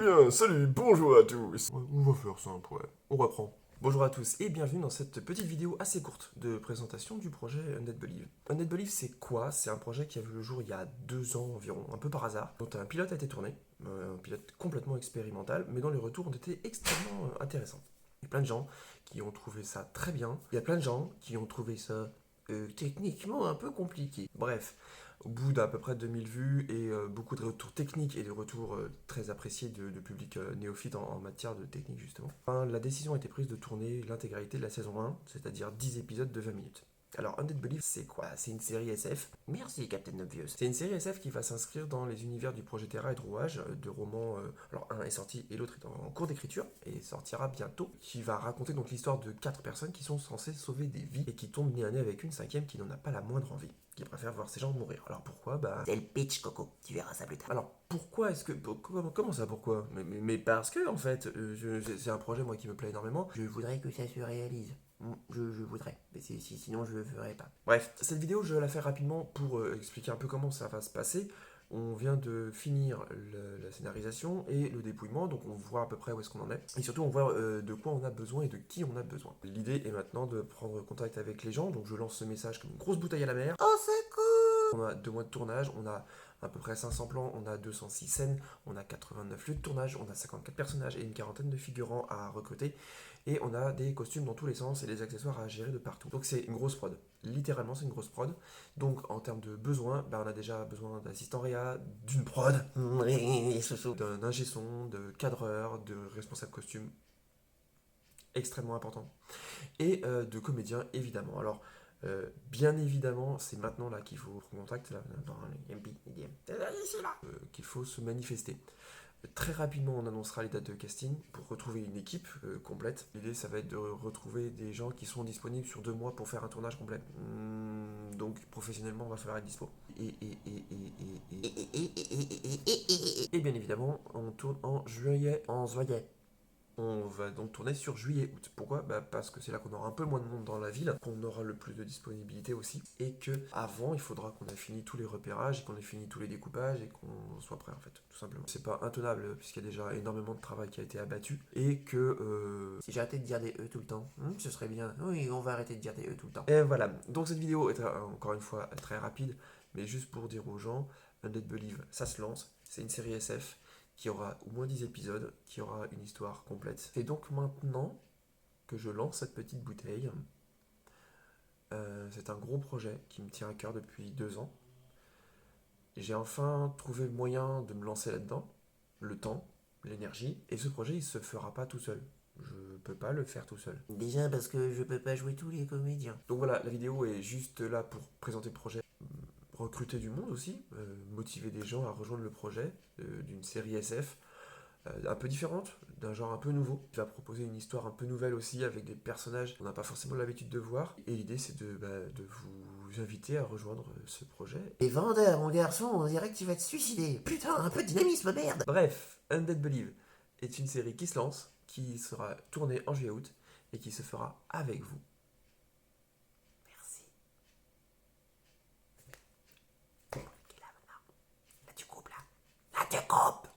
bien, salut, bonjour à tous. On va faire simple, ouais. On reprend. Bonjour à tous et bienvenue dans cette petite vidéo assez courte de présentation du projet Undead Believe. Undead Believe, c'est quoi? C'est un projet qui a vu le jour il y a 2 ans environ, un peu par hasard, dont un pilote a été tourné, un pilote complètement expérimental, mais dont les retours ont été extrêmement intéressants. Il y a plein de gens qui ont trouvé ça très bien, il y a plein de gens qui ont trouvé ça techniquement un peu compliqué. Bref, au bout d'à peu près 2000 vues et beaucoup de retours techniques et de retours très appréciés de public néophyte en matière de technique justement, la décision a été prise de tourner l'intégralité de la saison 1, c'est-à-dire 10 épisodes de 20 minutes. Alors, Undead Believe, c'est quoi? C'est une série SF. Merci, Captain Obvious. C'est une série SF qui va s'inscrire dans les univers du projet Terra et de Rouage, de romans. Alors, un est sorti et l'autre est en cours d'écriture et sortira bientôt. Qui va raconter donc l'histoire de 4 personnes qui sont censées sauver des vies et qui tombent nez à nez avec une cinquième qui n'en a pas la moindre envie, qui préfère voir ces gens mourir. Alors pourquoi? Bah. C'est le pitch, Coco. Tu verras ça plus tard. Alors pourquoi est-ce que. Comment ça, pourquoi mais parce que, en fait, c'est un projet, moi, qui me plaît énormément. Je voudrais que ça se réalise. Je voudrais. Mais sinon, je le ferai pas. Bref, cette vidéo, je la fais rapidement pour expliquer un peu comment ça va se passer. On vient de finir la scénarisation et le dépouillement, donc on voit à peu près où est-ce qu'on en est. Et surtout, on voit de quoi on a besoin et de qui on a besoin. L'idée est maintenant de prendre contact avec les gens, donc je lance ce message comme une grosse bouteille à la mer. Oh, c'est cool! On a 2 mois de tournage, on a à peu près 500 plans, on a 206 scènes, on a 89 lieux de tournage, on a 54 personnages et une quarantaine de figurants à recruter. Et on a des costumes dans tous les sens et des accessoires à gérer de partout. Donc c'est une grosse prod. Littéralement, c'est une grosse prod. Donc en termes de besoins, on a déjà besoin d'assistants réa, d'une prod, d'un ingé son, de cadreur, de responsable costume, extrêmement important, et de comédiens évidemment. Alors bien évidemment, c'est maintenant là qu'il faut prendre contact, là, dans les MP, qu'il faut se manifester. Très rapidement, on annoncera les dates de casting pour retrouver une équipe complète. L'idée, ça va être de retrouver des gens qui sont disponibles sur 2 mois pour faire un tournage complet. Donc, professionnellement, on va falloir être dispo. Et bien évidemment, on tourne en juillet. On va donc tourner sur juillet-août. Pourquoi? Parce que c'est là qu'on aura un peu moins de monde dans la ville, qu'on aura le plus de disponibilité aussi, et que avant il faudra qu'on ait fini tous les repérages, et qu'on ait fini tous les découpages, et qu'on soit prêt en fait, tout simplement. C'est pas intenable, puisqu'il y a déjà énormément de travail qui a été abattu, et que... Si j'arrêtais de dire des E tout le temps, ce serait bien. Oui, on va arrêter de dire des E tout le temps. Et voilà, donc cette vidéo est encore une fois très rapide, mais juste pour dire aux gens, Undead Believe, ça se lance, c'est une série SF, qui aura au moins 10 épisodes, qui aura une histoire complète. C'est donc maintenant que je lance cette petite bouteille. C'est un gros projet qui me tient à cœur depuis 2 ans. J'ai enfin trouvé le moyen de me lancer là-dedans, le temps, l'énergie, et ce projet il se fera pas tout seul. Je peux pas le faire tout seul. Déjà parce que je peux pas jouer tous les comédiens. Donc voilà, la vidéo est juste là pour présenter le projet, recruter du monde aussi, motiver des gens à rejoindre le projet d'une série SF un peu différente, d'un genre un peu nouveau. Il va proposer une histoire un peu nouvelle aussi, avec des personnages qu'on n'a pas forcément l'habitude de voir. Et l'idée, c'est de vous inviter à rejoindre ce projet. Les vendeurs, mon garçon, on dirait que tu vas te suicider. Putain, un peu de dynamisme, merde! Bref, Undead Believe est une série qui se lance, qui sera tournée en juillet-août, et qui se fera avec vous. Merci. Là, tu coupes, là. Là, tu coupes!